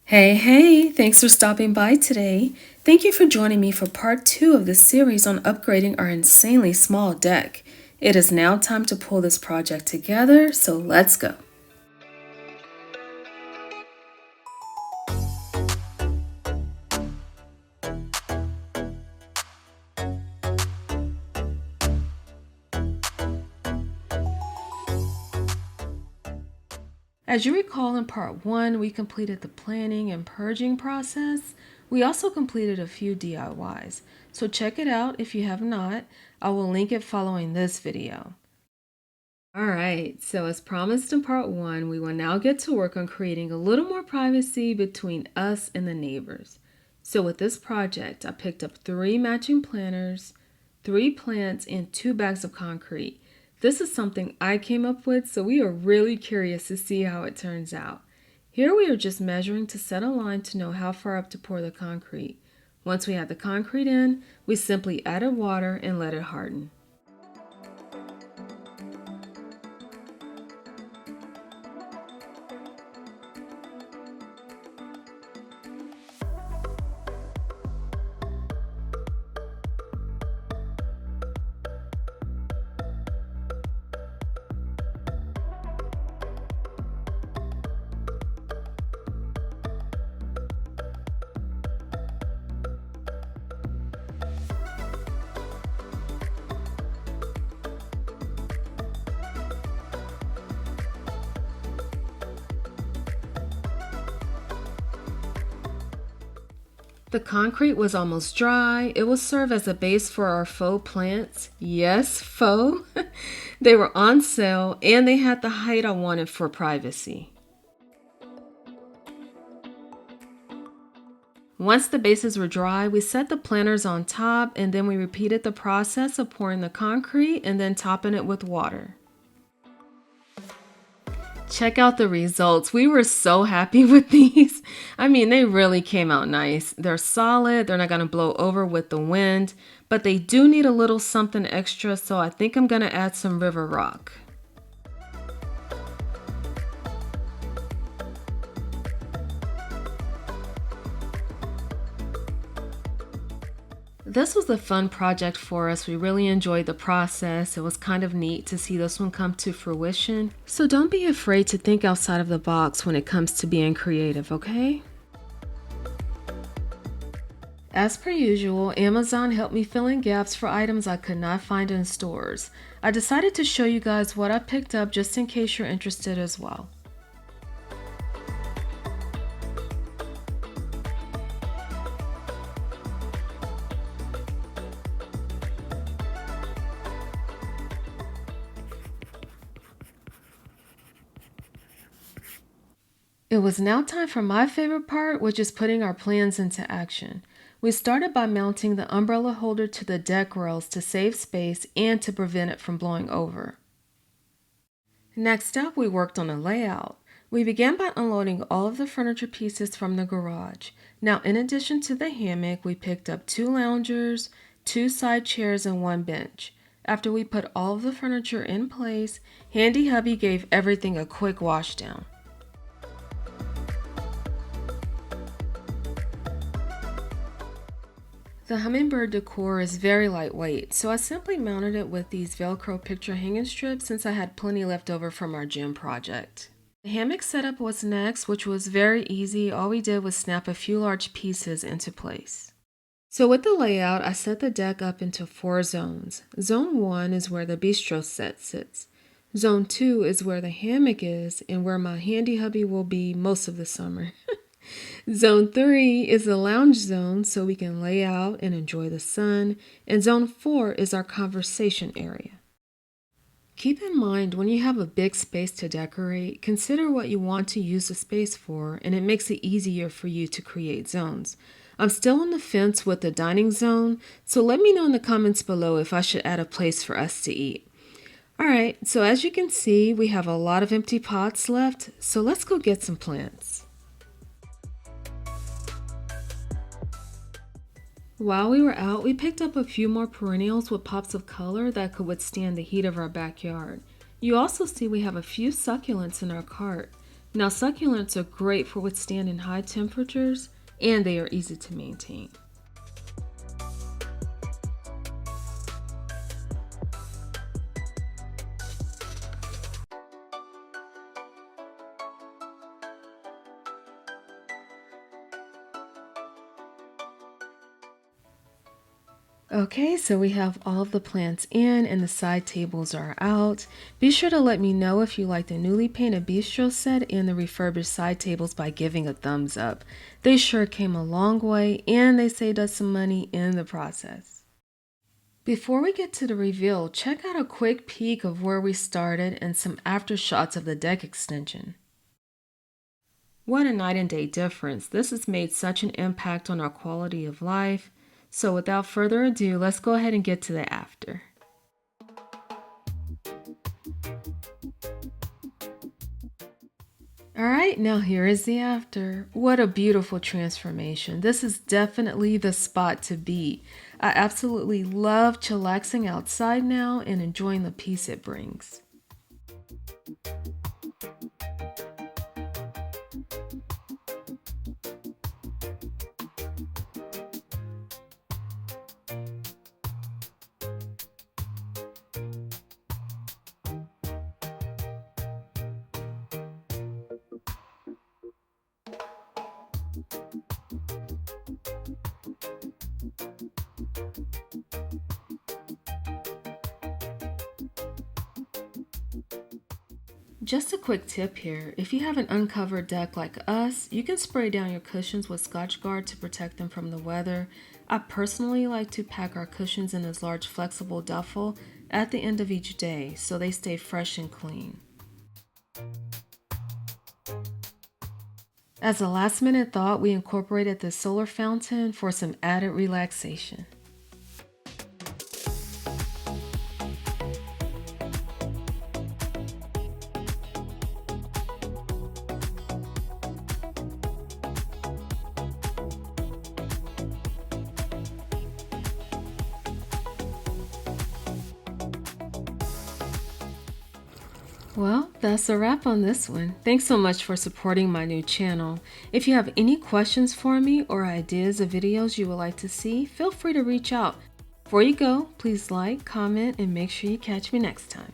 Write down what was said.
Hey, thanks for stopping by today. Thank you for joining me for part 2 of this series on upgrading our insanely small deck. It is now time to pull this project together, so let's go. As you recall, in part 1, we completed the planning and purging process. We also completed a few DIYs, so check it out if you have not. I will link it following this video. Alright, so as promised in part 1, we will now get to work on creating a little more privacy between us and the neighbors. So with this project, I picked up 3 matching planters, 3 plants, and 2 bags of concrete. This is something I came up with, so we are really curious to see how it turns out. Here we are just measuring to set a line to know how far up to pour the concrete. Once we had the concrete in, we simply added water and let it harden. The concrete was almost dry. It will serve as a base for our faux plants. Yes, faux. They were on sale and they had the height I wanted for privacy. Once the bases were dry, we set the planters on top and then we repeated the process of pouring the concrete and then topping it with water. Check out the results. We were so happy with these. I mean, they really came out nice. They're solid. They're not going to blow over with the wind, but they do need a little something extra, so I think I'm going to add some river rock. This was a fun project for us. We really enjoyed the process. It was kind of neat to see this one come to fruition. So don't be afraid to think outside of the box when it comes to being creative, okay? As per usual, Amazon helped me fill in gaps for items I could not find in stores. I decided to show you guys what I picked up just in case you're interested as well. It was now time for my favorite part, which is putting our plans into action. We started by mounting the umbrella holder to the deck rails to save space and to prevent it from blowing over. Next up, we worked on a layout. We began by unloading all of the furniture pieces from the garage. Now, in addition to the hammock, we picked up 2 loungers, 2 side chairs, and 1 bench. After we put all of the furniture in place, Handy Hubby gave everything a quick wash down. The hummingbird decor is very lightweight, so I simply mounted it with these Velcro picture hanging strips since I had plenty left over from our gym project. The hammock setup was next, which was very easy. All we did was snap a few large pieces into place. So with the layout, I set the deck up into 4 zones. Zone 1 is where the bistro set sits. Zone 2 is where the hammock is and where my Handy Hubby will be most of the summer. Zone 3 is the lounge zone so we can lay out and enjoy the sun, and Zone 4 is our conversation area. Keep in mind when you have a big space to decorate, consider what you want to use the space for, and it makes it easier for you to create zones. I'm still on the fence with the dining zone, so let me know in the comments below if I should add a place for us to eat. Alright, so as you can see, we have a lot of empty pots left, so let's go get some plants. While we were out, we picked up a few more perennials with pops of color that could withstand the heat of our backyard. You also see we have a few succulents in our cart. Now, succulents are great for withstanding high temperatures, and they are easy to maintain. Okay, so we have all of the plants in and the side tables are out. Be sure to let me know if you like the newly painted bistro set and the refurbished side tables by giving a thumbs up. They sure came a long way and they saved us some money in the process. Before we get to the reveal, check out a quick peek of where we started and some after shots of the deck extension. What a night and day difference. This has made such an impact on our quality of life. So without further ado, let's go ahead and get to the after. Alright, now here is the after. What a beautiful transformation. This is definitely the spot to be. I absolutely love chillaxing outside now and enjoying the peace it brings. Just a quick tip here, if you have an uncovered deck like us, you can spray down your cushions with Scotchgard to protect them from the weather. I personally like to pack our cushions in this large flexible duffel at the end of each day so they stay fresh and clean. As a last minute thought, we incorporated the solar fountain for some added relaxation. Well, that's a wrap on this one. Thanks so much for supporting my new channel. If you have any questions for me or ideas of videos you would like to see, feel free to reach out. Before you go, please like, comment, and make sure you catch me next time.